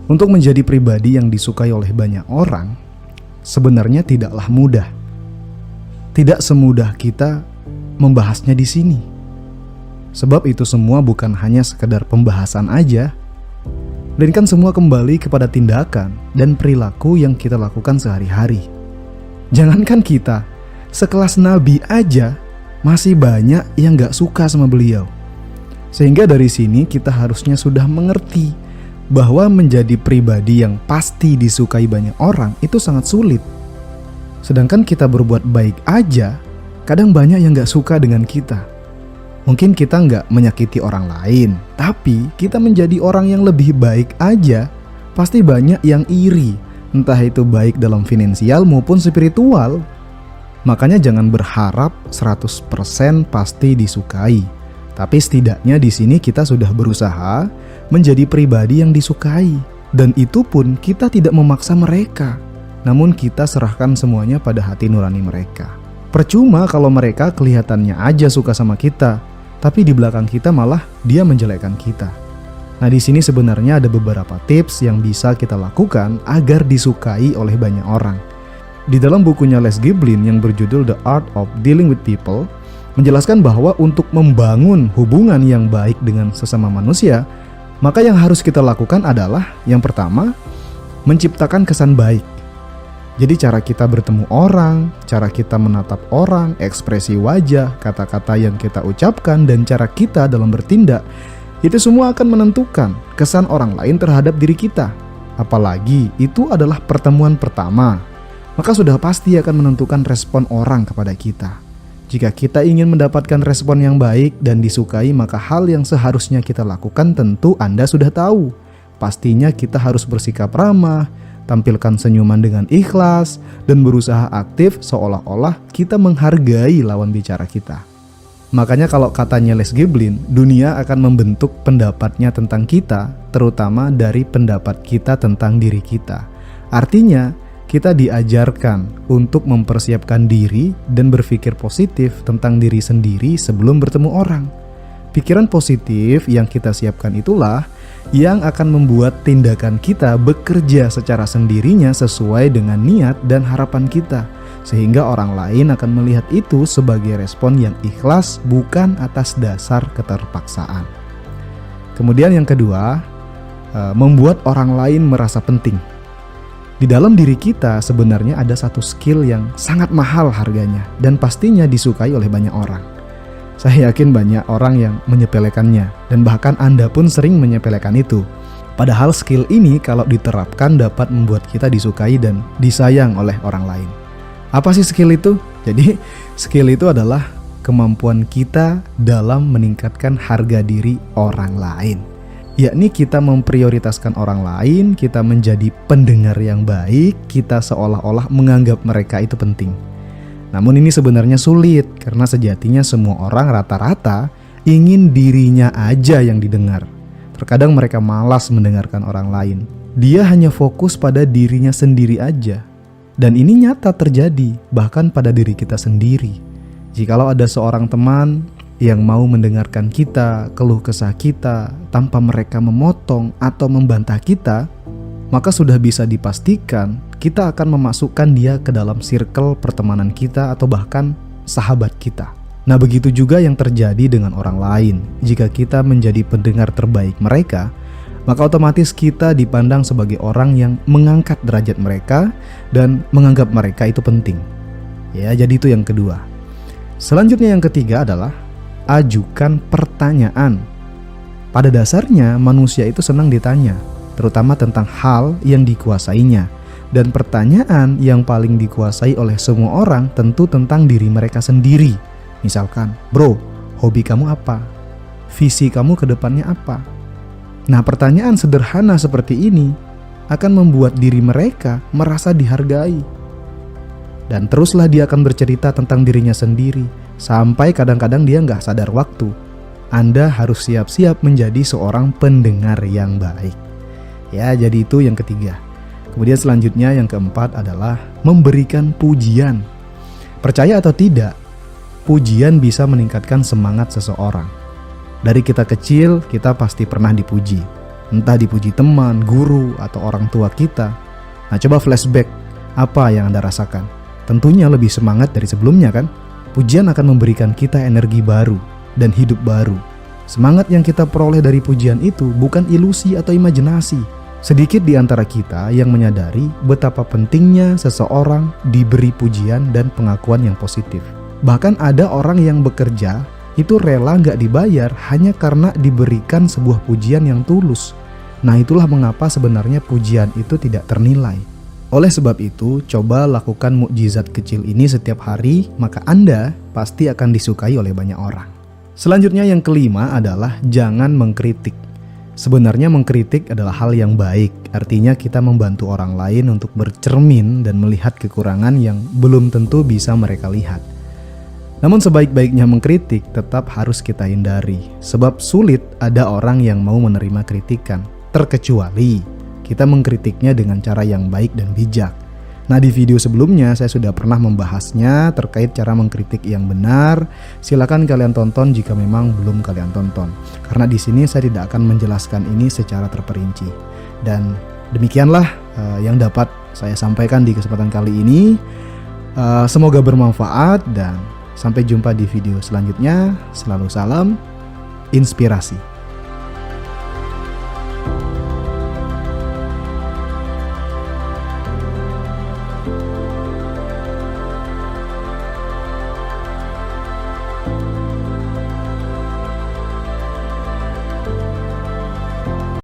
Untuk menjadi pribadi yang disukai oleh banyak orang sebenarnya tidaklah mudah. Tidak semudah kita membahasnya di sini. Sebab itu semua bukan hanya sekedar pembahasan aja, melainkan semua kembali kepada tindakan dan perilaku yang kita lakukan sehari-hari. Jangankan kita, sekelas Nabi aja masih banyak yang gak suka sama beliau. Sehingga dari sini kita harusnya sudah mengerti bahwa menjadi pribadi yang pasti disukai banyak orang itu sangat sulit. Sedangkan kita berbuat baik aja, kadang banyak yang gak suka dengan kita. Mungkin kita gak menyakiti orang lain, tapi kita menjadi orang yang lebih baik aja, pasti banyak yang iri, entah itu baik dalam finansial maupun spiritual. Makanya jangan berharap 100% pasti disukai. Tapi setidaknya di sini kita sudah berusaha menjadi pribadi yang disukai. Dan itu pun kita tidak memaksa mereka. Namun kita serahkan semuanya pada hati nurani mereka. Percuma kalau mereka kelihatannya aja suka sama kita, tapi di belakang kita malah dia menjelekkan kita. Nah, di sini sebenarnya ada beberapa tips yang bisa kita lakukan agar disukai oleh banyak orang. Di dalam bukunya Les Giblin yang berjudul The Art of Dealing with People, menjelaskan bahwa untuk membangun hubungan yang baik dengan sesama manusia, maka yang harus kita lakukan adalah yang pertama, menciptakan kesan baik. Jadi cara kita bertemu orang, cara kita menatap orang, ekspresi wajah, kata-kata yang kita ucapkan, dan cara kita dalam bertindak, itu semua akan menentukan kesan orang lain terhadap diri kita. Apalagi itu adalah pertemuan pertama, maka sudah pasti akan menentukan respon orang kepada kita. Jika kita ingin mendapatkan respon yang baik dan disukai, maka hal yang seharusnya kita lakukan tentu Anda sudah tahu. Pastinya kita harus bersikap ramah, tampilkan senyuman dengan ikhlas, dan berusaha aktif seolah-olah kita menghargai lawan bicara kita. Makanya kalau katanya Les Giblin, dunia akan membentuk pendapatnya tentang kita, terutama dari pendapat kita tentang diri kita. Artinya, kita diajarkan untuk mempersiapkan diri dan berpikir positif tentang diri sendiri sebelum bertemu orang. Pikiran positif yang kita siapkan itulah yang akan membuat tindakan kita bekerja secara sendirinya sesuai dengan niat dan harapan kita, sehingga orang lain akan melihat itu sebagai respon yang ikhlas, bukan atas dasar keterpaksaan. Kemudian yang kedua, membuat orang lain merasa penting. Di dalam diri kita sebenarnya ada satu skill yang sangat mahal harganya dan pastinya disukai oleh banyak orang. Saya yakin banyak orang yang menyepelekannya dan bahkan Anda pun sering menyepelekan itu. Padahal skill ini kalau diterapkan dapat membuat kita disukai dan disayang oleh orang lain. Apa sih skill itu? Jadi skill itu adalah kemampuan kita dalam meningkatkan harga diri orang lain. Yakni kita memprioritaskan orang lain, kita menjadi pendengar yang baik, kita seolah-olah menganggap mereka itu penting. Namun ini sebenarnya sulit, karena sejatinya semua orang rata-rata ingin dirinya aja yang didengar. Terkadang mereka malas mendengarkan orang lain. Dia hanya fokus pada dirinya sendiri aja. Dan ini nyata terjadi, bahkan pada diri kita sendiri. Jikalau ada seorang teman yang mau mendengarkan kita, keluh kesah kita, tanpa mereka memotong atau membantah kita, maka sudah bisa dipastikan kita akan memasukkan dia ke dalam circle pertemanan kita atau bahkan sahabat kita. Nah, begitu juga yang terjadi dengan orang lain. Jika kita menjadi pendengar terbaik mereka, maka otomatis kita dipandang sebagai orang yang mengangkat derajat mereka dan menganggap mereka itu penting. Ya, jadi itu yang kedua. Selanjutnya yang ketiga adalah ajukan pertanyaan. Pada dasarnya manusia itu senang ditanya, terutama tentang hal yang dikuasainya. Dan pertanyaan yang paling dikuasai oleh semua orang tentu tentang diri mereka sendiri. Misalkan, bro, hobi kamu apa? Visi kamu ke depannya apa? Nah, pertanyaan sederhana seperti ini akan membuat diri mereka merasa dihargai. Dan teruslah dia akan bercerita tentang dirinya sendiri, sampai kadang-kadang dia nggak sadar waktu. Anda harus siap-siap menjadi seorang pendengar yang baik. Ya, jadi itu yang ketiga. Kemudian selanjutnya yang keempat adalah memberikan pujian. Percaya atau tidak, pujian bisa meningkatkan semangat seseorang. Dari kita kecil, kita pasti pernah dipuji. entah dipuji teman, guru, atau orang tua kita. Nah, coba flashback, apa yang Anda rasakan? Tentunya lebih semangat dari sebelumnya kan? Pujian akan memberikan kita energi baru dan hidup baru. Semangat yang kita peroleh dari pujian itu bukan ilusi atau imajinasi. Sedikit di antara kita yang menyadari betapa pentingnya seseorang diberi pujian dan pengakuan yang positif. Bahkan ada orang yang bekerja itu rela gak dibayar hanya karena diberikan sebuah pujian yang tulus. Nah, itulah mengapa sebenarnya pujian itu tidak ternilai. Oleh sebab itu, coba lakukan mukjizat kecil ini setiap hari, maka Anda pasti akan disukai oleh banyak orang. Selanjutnya yang kelima adalah jangan mengkritik. Sebenarnya mengkritik adalah hal yang baik, artinya kita membantu orang lain untuk bercermin dan melihat kekurangan yang belum tentu bisa mereka lihat. Namun sebaik-baiknya mengkritik tetap harus kita hindari, sebab sulit ada orang yang mau menerima kritikan, terkecuali kita mengkritiknya dengan cara yang baik dan bijak. Nah, di video sebelumnya saya sudah pernah membahasnya terkait cara mengkritik yang benar. Silakan kalian tonton jika memang belum kalian tonton. Karena di sini saya tidak akan menjelaskan ini secara terperinci. Dan demikianlah yang dapat saya sampaikan di kesempatan kali ini. Semoga bermanfaat dan sampai jumpa di video selanjutnya. Selalu salam inspirasi.